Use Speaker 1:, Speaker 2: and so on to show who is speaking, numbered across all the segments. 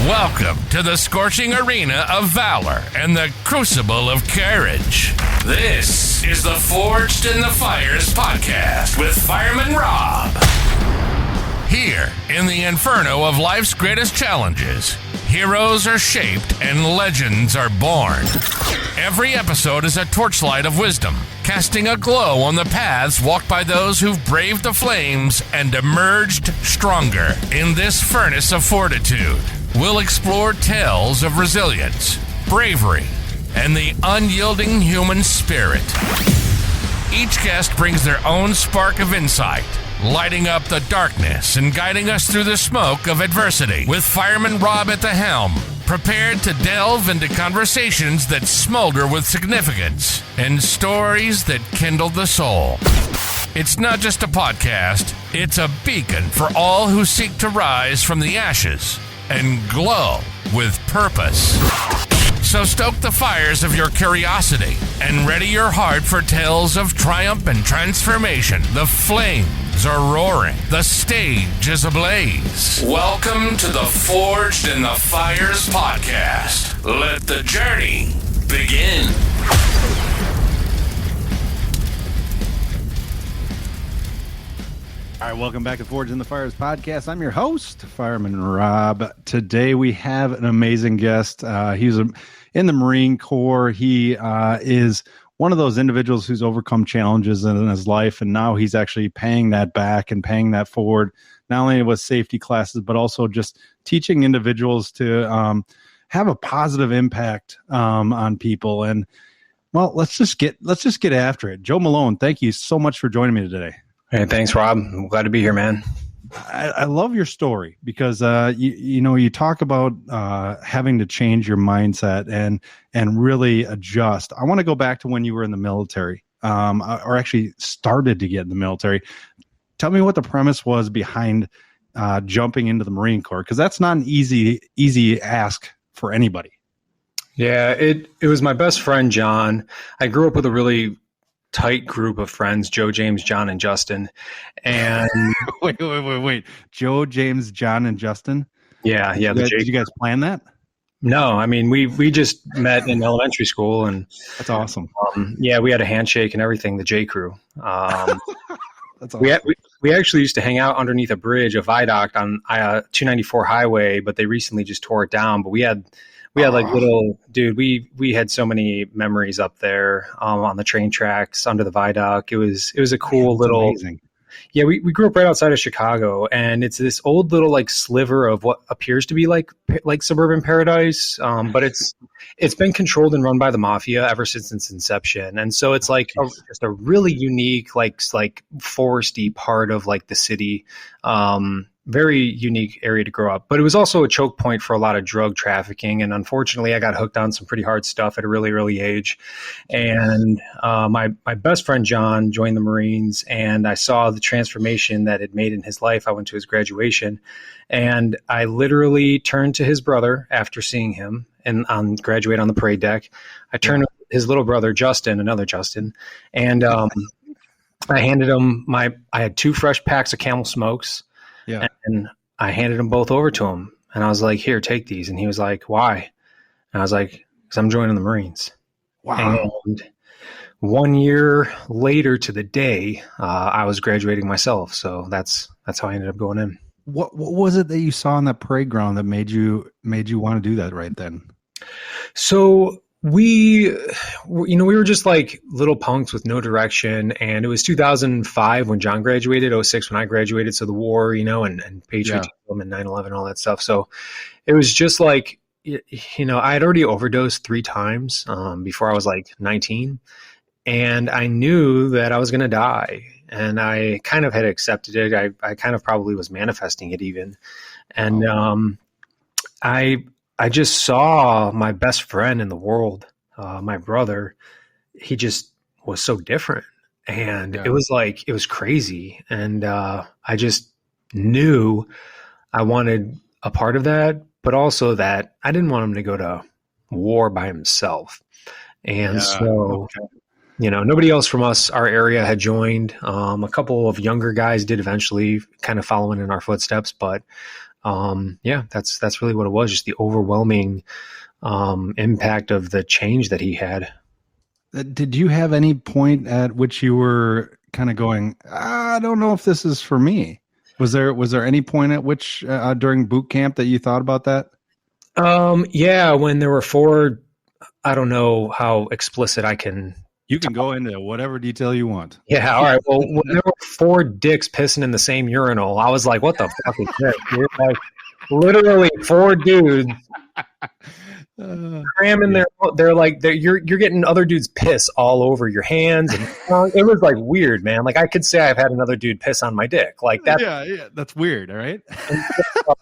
Speaker 1: Welcome to the scorching arena of valor and the crucible of courage. This is the Forged in the Fires podcast with Fireman Rob. Here, in the inferno of life's greatest challenges, heroes are shaped and legends are born. Every episode is a torchlight of wisdom, casting a glow on the paths walked by those who've braved the flames and emerged stronger. In this furnace of fortitude, we'll explore tales of resilience, bravery, and the unyielding human spirit. Each guest brings their own spark of insight, lighting up the darkness and guiding us through the smoke of adversity. With Fireman Rob at the helm, prepared to delve into conversations that smolder with significance and stories that kindle the soul. It's not just a podcast, it's a beacon for all who seek to rise from the ashes and glow with purpose. So stoke the fires of your curiosity and ready your heart for tales of triumph and transformation. The flames are roaring. The stage is ablaze. Welcome to the Forged in the Fires podcast. Let the journey begin.
Speaker 2: All right, welcome back to Forged in the Fires podcast. I'm your host, Fireman Rob. Today we have an amazing guest. He's in the Marine Corps. He is one of those individuals who's overcome challenges in his life, and now he's actually paying that back and paying that forward, not only with safety classes, but also just teaching individuals to have a positive impact on people. And well, let's just get after it. Joe Malone, thank you so much for joining me today.
Speaker 3: Hey, thanks, Rob. I'm glad to be here, man.
Speaker 2: I love your story because you talk about having to change your mindset and really adjust. I want to go back to when you were in the military, or actually started to get in the military. Tell me what the premise was behind jumping into the Marine Corps, because that's not an easy ask for anybody.
Speaker 3: Yeah, it was my best friend, John. I grew up with a really tight group of friends, Joe, James, John, and Justin. And
Speaker 2: wait. Joe, James, John, and Justin?
Speaker 3: Yeah.
Speaker 2: Did you guys plan that?
Speaker 3: No, I mean, we just met in elementary school, and
Speaker 2: that's awesome.
Speaker 3: We had a handshake and everything, the J Crew.
Speaker 2: That's awesome.
Speaker 3: We actually used to hang out underneath a bridge, a viaduct on 294 highway, but they recently just tore it down. But we had like little, dude, we had so many memories up there on the train tracks under the viaduct. It was a cool little, amazing. Yeah, we grew up right outside of Chicago, and it's this old little like sliver of what appears to be like suburban paradise. But it's been controlled and run by the mafia ever since its inception. And so it's like just a really unique, like foresty part of like the city. Very unique area to grow up, but it was also a choke point for a lot of drug trafficking. And unfortunately, I got hooked on some pretty hard stuff at a really early age. And my best friend, John, joined the Marines, and I saw the transformation that it made in his life. I went to his graduation, and I literally turned to his brother after seeing him and graduate on the parade deck. I turned to his little brother, Justin, another Justin, and I handed him I had 2 fresh packs of Camel Smokes. Yeah. And I handed them both over to him, and I was like, "Here, take these." And he was like, "Why?" And I was like, "Because I'm joining the Marines."
Speaker 2: Wow.
Speaker 3: And 1 year later to the day, I was graduating myself. So that's how I ended up going in.
Speaker 2: What was it that you saw on that parade ground that made you want to do that right then?
Speaker 3: So we were just like little punks with no direction. And it was 2005 when John graduated, 06 when I graduated. So the war, and patriotism and 9/11, all that stuff. So it was just like, I had already overdosed 3 times before I was like 19. And I knew that I was going to die. And I kind of had accepted it. I kind of probably was manifesting it even. And I just saw my best friend in the world, my brother. He just was so different. And it was crazy. And I just knew I wanted a part of that, but also that I didn't want him to go to war by himself. And nobody else from our area had joined. A couple of younger guys did eventually, kind of following in our footsteps, but yeah, that's really what it was. Just the overwhelming impact of the change that he had.
Speaker 2: Did you have any point at which you were kind of going, I don't know if this is for me? Was there any point at which during boot camp that you thought about that?
Speaker 3: Yeah, when there were 4, I don't know how explicit I can.
Speaker 2: You can go into whatever detail you want.
Speaker 3: Yeah, all right. Well, when there were 4 dicks pissing in the same urinal, I was like, what the fuck is this? Dude? Like, literally 4 dudes cramming you're getting other dudes piss all over your hands, and it was like weird, man. Like, I could say I've had another dude piss on my dick, like that.
Speaker 2: Yeah, that's weird. All right.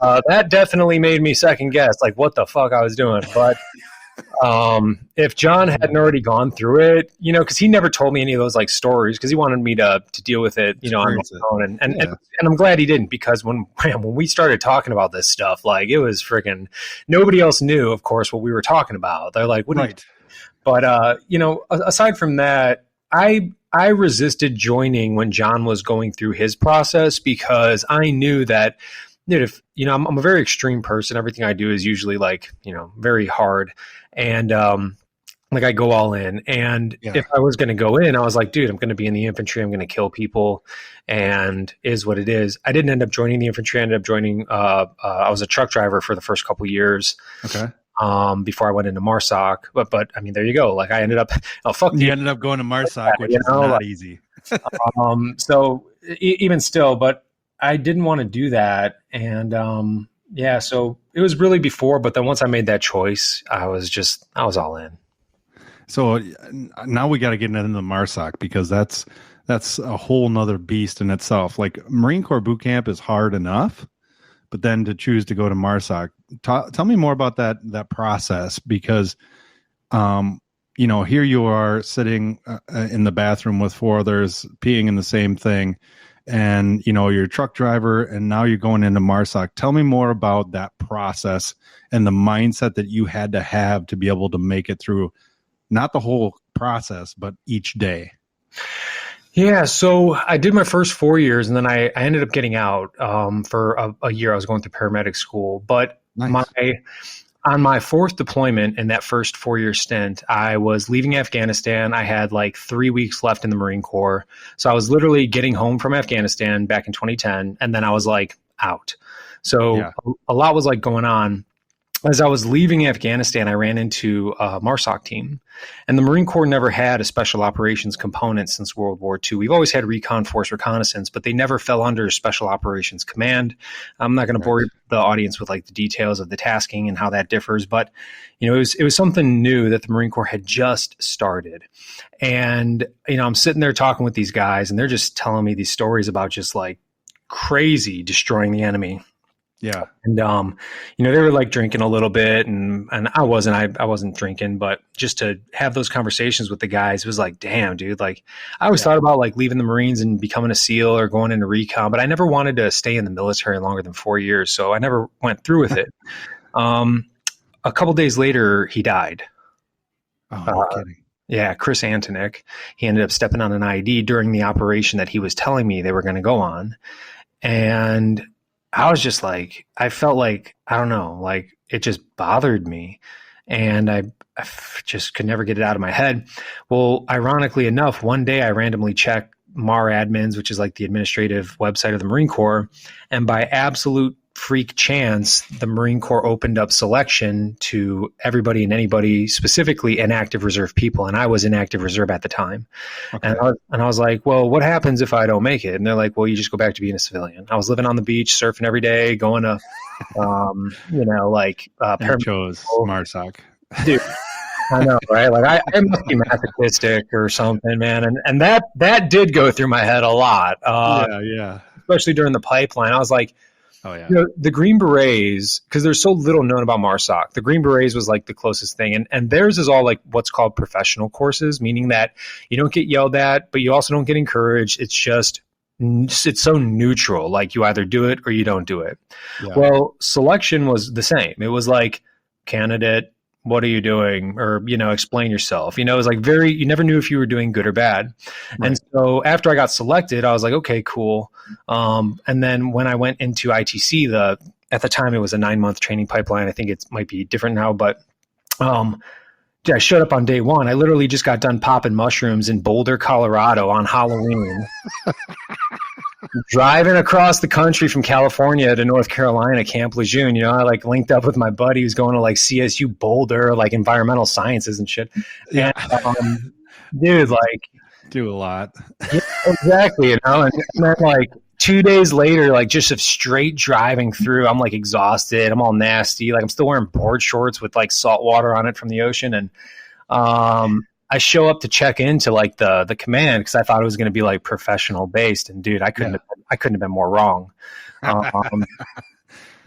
Speaker 3: That definitely made me second guess, like, what the fuck I was doing. But if John hadn't already gone through it, because he never told me any of those like stories, because he wanted me to deal with it, on my own. And I'm glad he didn't, because when we started talking about this stuff, like, it was freaking, nobody else knew, of course, what we were talking about. They're like, what? Right. But aside from that, I resisted joining when John was going through his process, because I knew that, if I'm a very extreme person. Everything I do is usually like, very hard. And like, I go all in. And if I was going to go in, I was like, dude, I'm going to be in the infantry. I'm going to kill people, and is what it is. I didn't end up joining the infantry. I ended up joining. I was a truck driver for the first couple years. Okay. Before I went into MARSOC, but I mean, there you go. Like, I ended up. Oh, fuck.
Speaker 2: You ended up going to MARSOC, which is not easy.
Speaker 3: So even still, but I didn't want to do that. And so it was really before, but then once I made that choice, I was all in. So
Speaker 2: now we got to get into the MARSOC, because that's a whole nother beast in itself. Like, Marine Corps boot camp is hard enough, but then to choose to go to MARSOC, tell me more about that process, because, here you are sitting in the bathroom with 4 others peeing in the same thing. And, you're a truck driver, and now you're going into MARSOC. Tell me more about that process and the mindset that you had to have to be able to make it through, not the whole process, but each day.
Speaker 3: Yeah, so I did my first 4 years, and then I ended up getting out for a year. I was going through paramedic school. But nice. On my 4th deployment in that first 4-year stint, I was leaving Afghanistan. I had like 3 weeks left in the Marine Corps. So I was literally getting home from Afghanistan back in 2010, and then I was like out. So a lot was like going on. As I was leaving Afghanistan, I ran into a MARSOC team, and the Marine Corps never had a special operations component since World War II. We've always had recon force reconnaissance, but they never fell under special operations command. I'm not going to bore the audience with like the details of the tasking and how that differs, but it was something new that the Marine Corps had just started. And, I'm sitting there talking with these guys, and they're just telling me these stories about just like crazy destroying the enemy.
Speaker 2: Yeah.
Speaker 3: And, they were like drinking a little bit, and I wasn't drinking, but just to have those conversations with the guys was like, damn, dude, like, I always thought about like leaving the Marines and becoming a SEAL or going into recon, but I never wanted to stay in the military longer than 4 years. So I never went through with it. A couple days later, he died.
Speaker 2: Oh, no kidding.
Speaker 3: Yeah. Chris Antonick. He ended up stepping on an IED during the operation that he was telling me they were going to go on. And I was just like, I felt like, I don't know, like it just bothered me, and I just could never get it out of my head. Well, ironically enough, one day I randomly checked MAR admins, which is like the administrative website of the Marine Corps. And by absolute freak chance, the Marine Corps opened up selection to everybody and anybody, specifically inactive reserve people. And I was in active reserve at the time. Okay. And I was like, well, what happens if I don't make it? And they're like, well, you just go back to being a civilian. I was living on the beach, surfing every day, going to,
Speaker 2: chose MARSOC.
Speaker 3: Dude, I know, right? Like I must be masochistic or something, man. And that did go through my head a lot. Especially during the pipeline. I was like, oh, yeah. The Green Berets, because there's so little known about MARSOC, the Green Berets was like the closest thing. And theirs is all like what's called professional courses, meaning that you don't get yelled at, but you also don't get encouraged. It's so neutral. Like you either do it or you don't do it. Yeah. Well, selection was the same. It was like, candidate, what are you doing? Or, explain yourself. It was like you never knew if you were doing good or bad. Right. And so after I got selected, I was like, okay, cool. And then when I went into ITC, at the time it was a 9-month training pipeline. I think it might be different now, but I showed up on day one. I literally just got done popping mushrooms in Boulder, Colorado on Halloween. Driving across the country from California to North Carolina, Camp Lejeune, you know, I like linked up with my buddy who's going to like CSU Boulder, like environmental sciences and shit.
Speaker 2: Yeah.
Speaker 3: And, dude, like,
Speaker 2: do a lot.
Speaker 3: Yeah, exactly, you know, and then like 2 days later, like just of straight driving through, I'm like exhausted. I'm all nasty. Like I'm still wearing board shorts with like salt water on it from the ocean. And I show up to check into like the command because I thought it was going to be like professional based. And dude, I couldn't have been more wrong.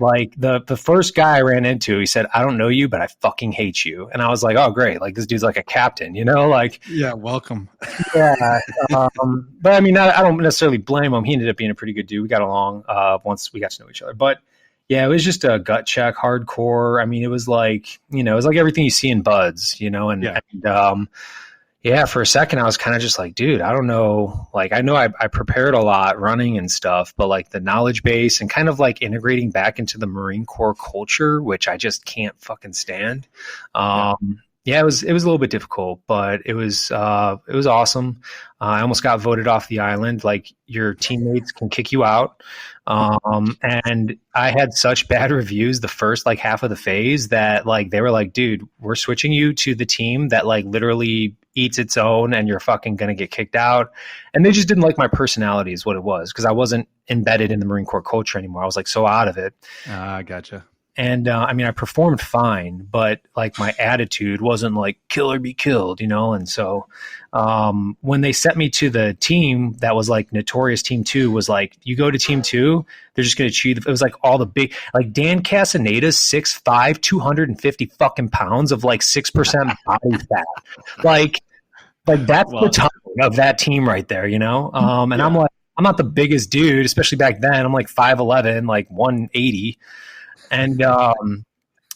Speaker 3: Like the first guy I ran into, he said, "I don't know you, but I fucking hate you." And I was like, "Oh, great. Like this dude's like a captain, you know, like."
Speaker 2: Yeah. Welcome.
Speaker 3: Yeah. But I mean, I don't necessarily blame him. He ended up being a pretty good dude. We got along once we got to know each other, but yeah, it was just a gut check, hardcore. I mean, it was like, you know, it was like everything you see in Buds, you know, and yeah, for a second I was kind of just like, dude, I don't know. Like, I know I prepared a lot running and stuff, but like the knowledge base and kind of like integrating back into the Marine Corps culture, which I just can't fucking stand. Yeah, it was a little bit difficult, but it was awesome. I almost got voted off the island. Like your teammates can kick you out. And I had such bad reviews the first like half of the phase that like they were like, dude, we're switching you to the team that like literally eats its own and you're fucking gonna get kicked out. And they just didn't like my personality is what it was, because I wasn't embedded in the Marine Corps culture anymore. I was like so out of it.
Speaker 2: I gotcha.
Speaker 3: And I mean, I performed fine, but like my attitude wasn't like kill or be killed, you know? And so when they sent me to the team that was like notorious Team 2 was like, you go to Team 2, they're just going to cheat. It was like all the big, like Dan Casaneda's 6'5", 250 fucking pounds of like 6% body fat. Like that's the tone of that team right there, you know? And I'm like, I'm not the biggest dude, especially back then. I'm like 5'11", like 180. And,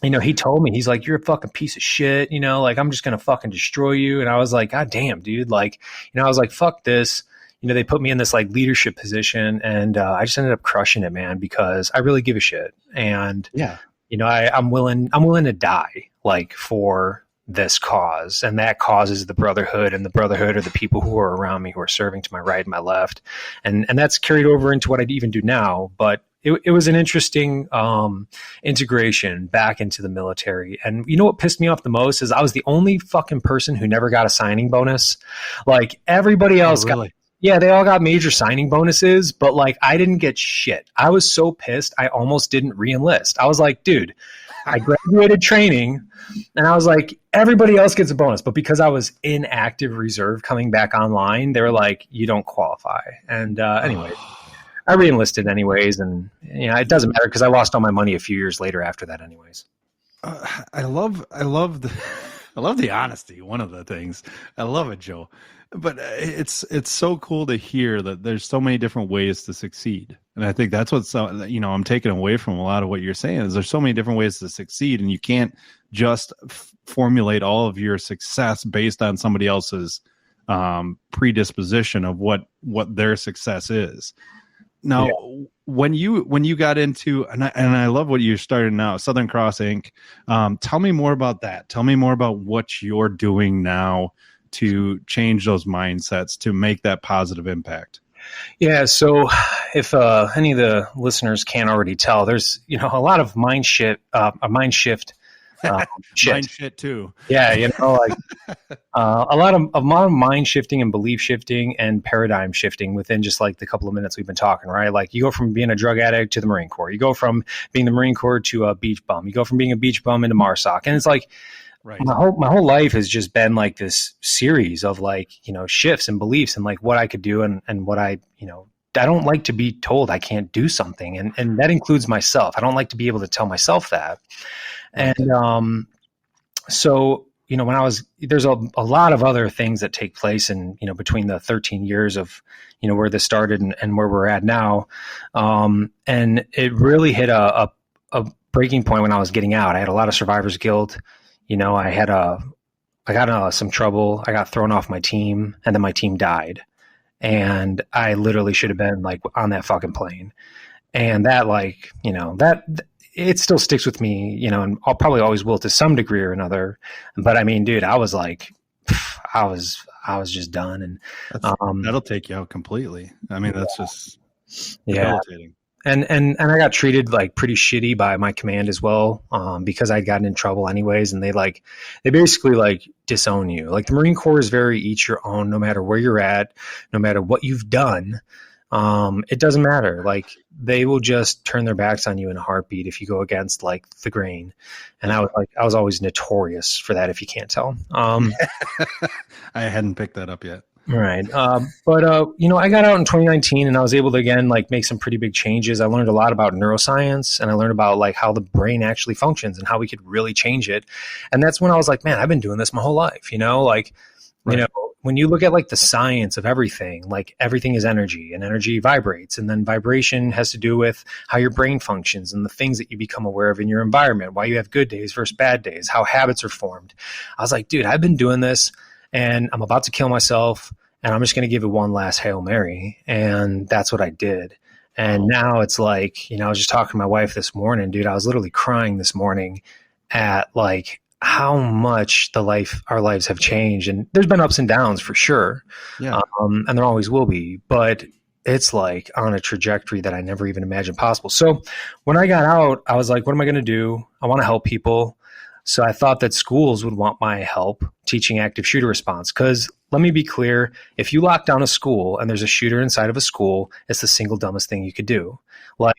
Speaker 3: you know, he told me, he's like, you're a fucking piece of shit, you know, like, I'm just going to fucking destroy you. And I was like, God damn, dude. Like, you know, I was like, fuck this. You know, they put me in this like leadership position and I just ended up crushing it, man, because I really give a shit. And, you know, I'm willing to die like for this cause. And that cause is the brotherhood, and the brotherhood are the people who are around me, who are serving to my right and my left. And that's carried over into what I even do now. But it was an interesting integration back into the military. And you know what pissed me off the most is I was the only fucking person who never got a signing bonus. Like everybody else got, they all got major signing bonuses, but like I didn't get shit. I was so pissed. I almost didn't re-enlist. I was like, dude, I graduated training and I was like, everybody else gets a bonus. But because I was in active reserve coming back online, they were like, you don't qualify. And anyway. I re-enlisted anyways, and you know, it doesn't matter because I lost all my money a few years later after that anyways.
Speaker 2: I love the honesty. One of the things I love it, Joe, but it's so cool to hear that there's so many different ways to succeed. And I think that's what's, you know, I'm taking away from a lot of what you're saying is there's so many different ways to succeed, and you can't just formulate all of your success based on somebody else's predisposition of what their success is. Now, when you got into, and I love what you're starting now, Southern Cross Inc. Tell me more about that. Tell me more about what you're doing now to change those mindsets, to make that positive impact.
Speaker 3: Yeah. So if any of the listeners can't already tell, there's, you know, a lot of mind shift shit.
Speaker 2: Mind shit too.
Speaker 3: Yeah, you know, like a lot of mind shifting and belief shifting and paradigm shifting within just like the couple of minutes we've been talking, right? Like you go from being a drug addict to the Marine Corps. You go from being the Marine Corps to a beach bum. You go from being a beach bum into MARSOC. And it's like my whole life has just been like this series of like, you know, shifts and beliefs and like what I could do and what I, you know, I don't like to be told I can't do something. And that includes myself. I don't like to be able to tell myself that. And so, you know, there's a lot of other things that take place in, you know, between the 13 years of, you know, where this started and where we're at now. And it really hit a breaking point when I was getting out. I had a lot of survivor's guilt. You know, I got some trouble. I got thrown off my team, and then my team died. And I literally should have been like on that fucking plane. And that, like, you know, that it still sticks with me, you know, and I'll probably always will to some degree or another. But I mean, dude, I was like, I was just done. And
Speaker 2: that'll take you out completely. I mean, that's just debilitating.
Speaker 3: And I got treated like pretty shitty by my command as well, because I'd gotten in trouble anyways. And they basically like disown you. Like the Marine Corps is very each your own, no matter where you're at, no matter what you've done. It doesn't matter. Like they will just turn their backs on you in a heartbeat if you go against like the grain. And I was always notorious for that. If you can't tell,
Speaker 2: I hadn't picked that up yet.
Speaker 3: Right. But you know, I got out in 2019 and I was able to, again, like make some pretty big changes. I learned a lot about neuroscience and I learned about like how the brain actually functions and how we could really change it. And that's when I was like, man, I've been doing this my whole life, you know, like, you know, when you look at like the science of everything, like everything is energy and energy vibrates. And then vibration has to do with how your brain functions and the things that you become aware of in your environment, why you have good days versus bad days, how habits are formed. I was like, dude, I've been doing this. And I'm about to kill myself, and I'm just going to give it one last Hail Mary. And that's what I did. And now it's like, you know, I was just talking to my wife this morning, dude. I was literally crying this morning at like how much our lives have changed. And there's been ups and downs for sure.
Speaker 2: Yeah.
Speaker 3: And there always will be. But it's like on a trajectory that I never even imagined possible. So when I got out, I was like, what am I going to do? I want to help people. So I thought that schools would want my help teaching active shooter response. Because let me be clear, if you lock down a school and there's a shooter inside of a school, it's the single dumbest thing you could do. Like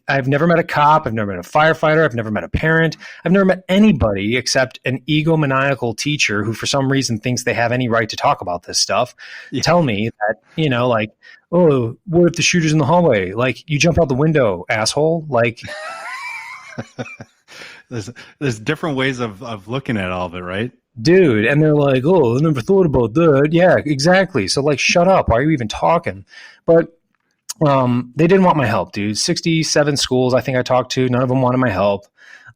Speaker 3: I've never met a cop, I've never met a firefighter, I've never met a parent, I've never met anybody except an egomaniacal teacher who for some reason thinks they have any right to talk about this stuff. Yeah. Tell me that, you know, like, oh, what if the shooter's in the hallway? Like, you jump out the window, asshole. Like
Speaker 2: There's different ways of looking at all of it, right?
Speaker 3: Dude, and they're like, oh, I never thought about that. Yeah, exactly. So like, shut up. Why are you even talking? But they didn't want my help, dude. 67 schools I think I talked to. None of them wanted my help.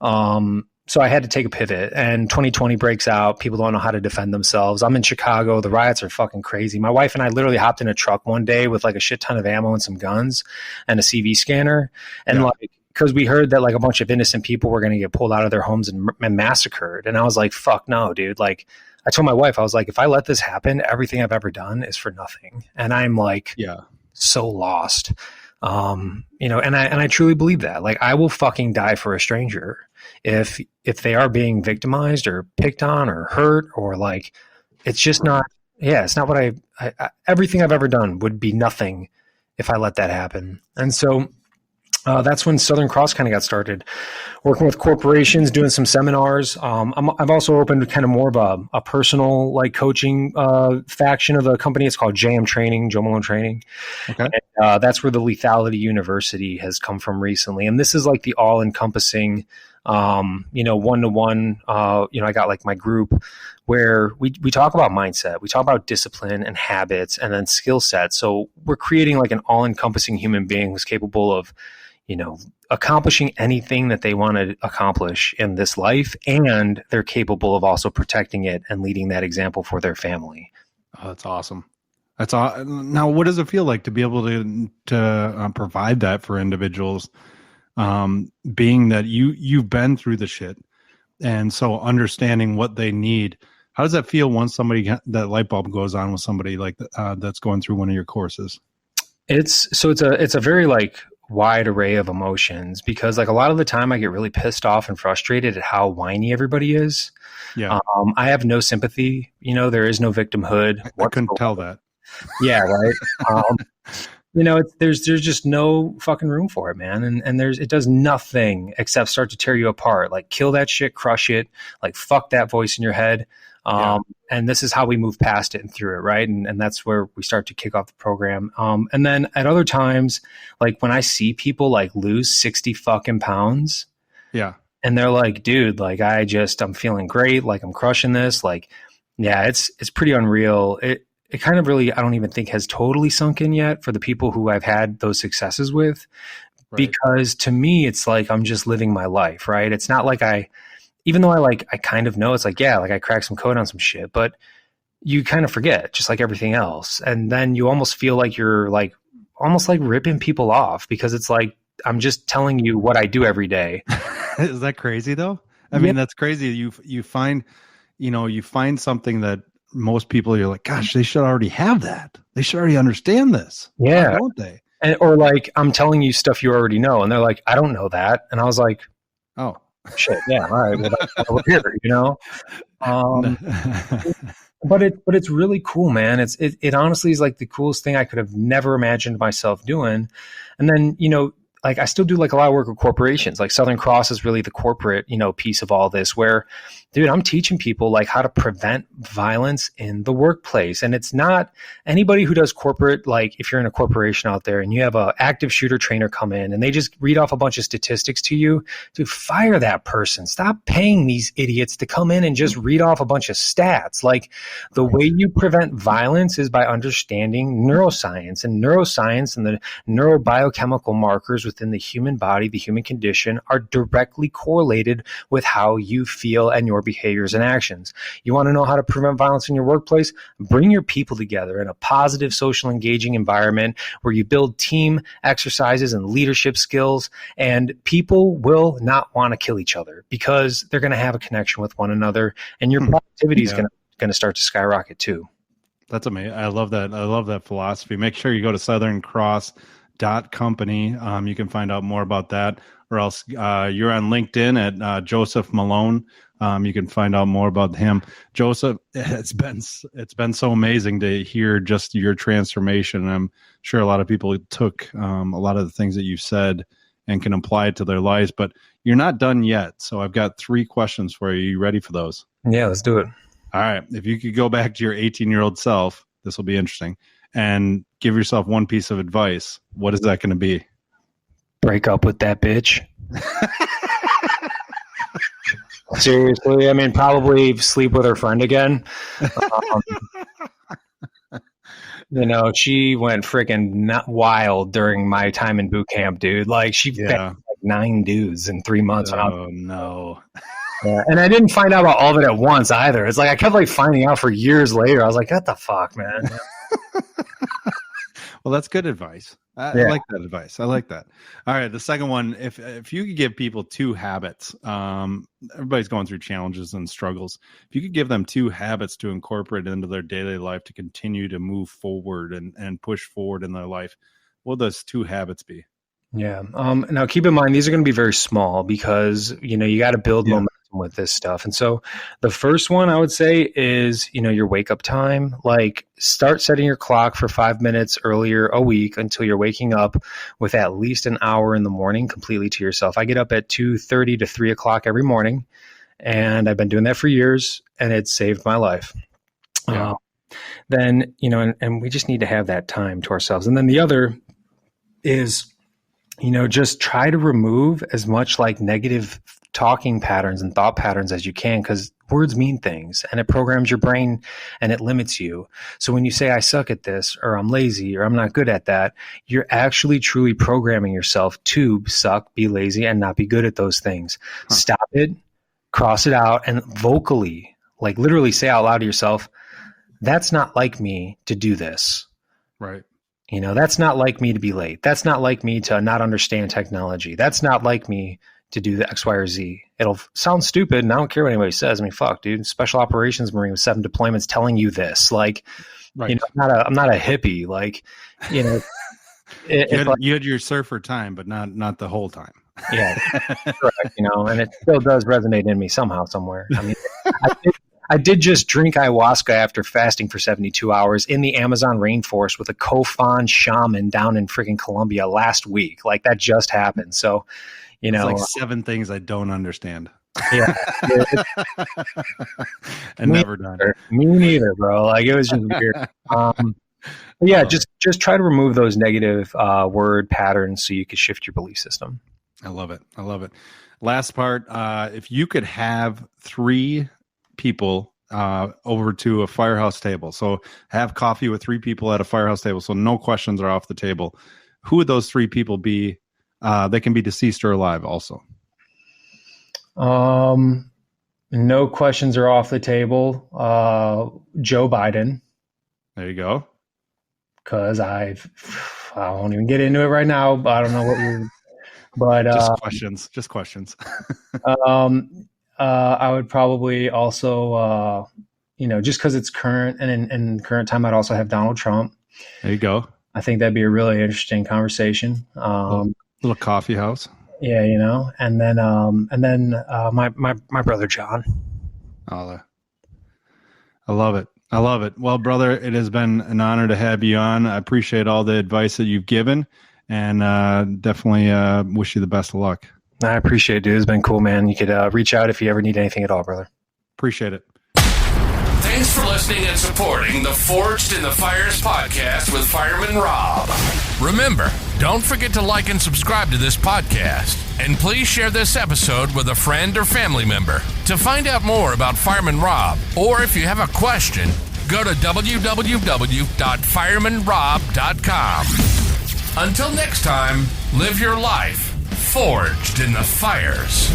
Speaker 3: So I had to take a pivot, and 2020 breaks out. People don't know how to defend themselves. I'm in Chicago. The riots are fucking crazy. My wife and I literally hopped in a truck one day with like a shit ton of ammo and some guns and a CV scanner. And like, because we heard that like a bunch of innocent people were going to get pulled out of their homes and massacred. And I was like, fuck no, dude. Like I told my wife, I was like, if I let this happen, everything I've ever done is for nothing. And I'm like, so lost. You know, and I truly believe that. Like I will fucking die for a stranger if they are being victimized or picked on or hurt, or like, it's just not, it's not what I everything I've ever done would be nothing if I let that happen. And so that's when Southern Cross kind of got started, working with corporations, doing some seminars. I've also opened kind of more of a personal like coaching faction of a company. It's called JM Training, Joe Malone Training. Okay. And, that's where the Lethality University has come from recently. And this is like the all-encompassing, you know, one-to-one, you know, I got like my group where we talk about mindset, we talk about discipline and habits and then skill sets. So we're creating like an all-encompassing human being who's capable of, you know, accomplishing anything that they want to accomplish in this life, and they're capable of also protecting it and leading that example for their family.
Speaker 2: Oh, that's awesome. Now, what does it feel like to be able to provide that for individuals? Being that you've been through the shit, and so understanding what they need. How does that feel once that light bulb goes on with somebody like that's going through one of your courses? It's
Speaker 3: a very like wide array of emotions, because like a lot of the time I get really pissed off and frustrated at how whiny everybody is. Yeah. I have no sympathy. You know, there is no victimhood.
Speaker 2: I couldn't tell that.
Speaker 3: Yeah. Right. You know, there's just no fucking room for it, man. And it does nothing except start to tear you apart. Like kill that shit, crush it, like fuck that voice in your head. And this is how we move past it and through it. Right. And that's where we start to kick off the program. And then at other times, like when I see people like lose 60 fucking pounds. Yeah. And they're like, dude, like I'm feeling great. Like I'm crushing this. Like, yeah, it's pretty unreal. It kind of really, I don't even think has totally sunk in yet for the people who I've had those successes with, because to me, it's like, I'm just living my life. Right. It's not like even though I kind of know, it's like, yeah, like I cracked some code on some shit, but you kind of forget, just like everything else. And then you almost feel like you're like, almost like ripping people off, because it's like, I'm just telling you what I do every day.
Speaker 2: Is that crazy though? I mean, that's crazy. You find, you find something that most people, you're like, gosh, they should already have that. They should already understand this.
Speaker 3: Yeah.
Speaker 2: Why don't they?
Speaker 3: Or like, I'm telling you stuff you already know. And they're like, I don't know that. And I was like,
Speaker 2: oh,
Speaker 3: shit. Yeah. All right. Well, that's over here, But it's really cool, man. It honestly is like the coolest thing I could have never imagined myself doing. And then, like I still do like a lot of work with corporations. Like Southern Cross is really the corporate, piece of all this where, dude, I'm teaching people like how to prevent violence in the workplace. And it's not anybody who does corporate, like if you're in a corporation out there and you have an active shooter trainer come in and they just read off a bunch of statistics to you, to fire that person. Stop paying these idiots to come in and just read off a bunch of stats. Like the way you prevent violence is by understanding neuroscience and the neurobiochemical markers within the human body, the human condition are directly correlated with how you feel and your behaviors and actions. You want to know how to prevent violence in your workplace? Bring your people together in a positive, social, engaging environment where you build team exercises and leadership skills, and people will not want to kill each other because they're going to have a connection with one another, and your productivity is going to start to skyrocket too.
Speaker 2: That's amazing. I love that. I love that philosophy. Make sure you go to southerncross.company. You can find out more about that, or else you're on LinkedIn at Joseph Malone. You can find out more about him. Joseph, it's been so amazing to hear just your transformation. I'm sure a lot of people took a lot of the things that you said and can apply it to their lives, but you're not done yet. So I've got 3 questions for you. You ready for those?
Speaker 3: Yeah, let's do it.
Speaker 2: All right. If you could go back to your 18-year-old self, this will be interesting, and give yourself one piece of advice, what is that going to be?
Speaker 3: Break up with that bitch. Seriously, I mean, probably sleep with her friend again. She went freaking wild during my time in boot camp, dude. Like she banged like 9 dudes in 3 months.
Speaker 2: Oh no.
Speaker 3: Yeah, and I didn't find out about all of it at once either. It's like I kept like finding out for years later. I was like, what the fuck, man?
Speaker 2: Well, that's good advice. I like that advice. I like that. All right. The second one, if you could give people 2 habits, everybody's going through challenges and struggles. If you could give them 2 habits to incorporate into their daily life to continue to move forward and push forward in their life, what would those 2 habits be?
Speaker 3: Yeah. Now keep in mind, these are going to be very small because, you got to build momentum with this stuff. And so the first one I would say is, your wake up time. Like start setting your clock for 5 minutes earlier a week until you're waking up with at least an hour in the morning completely to yourself. I get up at 2:30 to 3 o'clock every morning, and I've been doing that for years, and it saved my life.
Speaker 2: Yeah.
Speaker 3: Then, and we just need to have that time to ourselves. And then the other is, just try to remove as much like negative talking patterns and thought patterns as you can, because words mean things and it programs your brain and it limits you. So when you say I suck at this, or I'm lazy, or I'm not good at that, you're actually truly programming yourself to suck, be lazy, and not be good at those things. Stop it, cross it out, and vocally, like literally say out loud to yourself, that's not like me to do this.
Speaker 2: Right.
Speaker 3: That's not like me to be late. That's not like me to not understand technology. That's not like me to do the X, Y, or Z. It'll sound stupid, and I don't care what anybody says. I mean, fuck, dude. Special Operations Marine with 7 deployments telling you this. Like,
Speaker 2: right.
Speaker 3: I'm not a hippie. Like,
Speaker 2: you had your surfer time, but not the whole time.
Speaker 3: Yeah, correct. And it still does resonate in me somehow, somewhere. I mean, I did just drink ayahuasca after fasting for 72 hours in the Amazon rainforest with a Kofan shaman down in freaking Colombia last week. Like that just happened. So,
Speaker 2: it's like 7 things I don't understand.
Speaker 3: Yeah.
Speaker 2: And never done.
Speaker 3: Me neither, bro. Like it was just weird. Yeah, just try to remove those negative word patterns so you can shift your belief system.
Speaker 2: I love it. Last part, if you could have 3 people over to a firehouse table, so have coffee with 3 people at a firehouse table, so no questions are off the table, who would those 3 people be? They can be deceased or alive also.
Speaker 3: No questions are off the table. Joe Biden.
Speaker 2: There you go.
Speaker 3: Because I won't even get into it right now, but I don't know what But
Speaker 2: just questions.
Speaker 3: I would probably also, just because it's current and in current time, I'd also have Donald Trump.
Speaker 2: There you go.
Speaker 3: I think that'd be a really interesting conversation.
Speaker 2: Little coffee house.
Speaker 3: Yeah, and then my brother John.
Speaker 2: Oh, I love it. I love it. Well, brother, it has been an honor to have you on. I appreciate all the advice that you've given, and definitely wish you the best of luck.
Speaker 3: I appreciate it, dude. It's been cool, man. You could reach out if you ever need anything at all, brother.
Speaker 2: Appreciate it.
Speaker 1: Thanks for listening and supporting the Forged in the Fires podcast with Fireman Rob. Remember, don't forget to like and subscribe to this podcast. And please share this episode with a friend or family member. To find out more about Fireman Rob, or if you have a question, go to www.firemanrob.com. Until next time, live your life forged in the fires.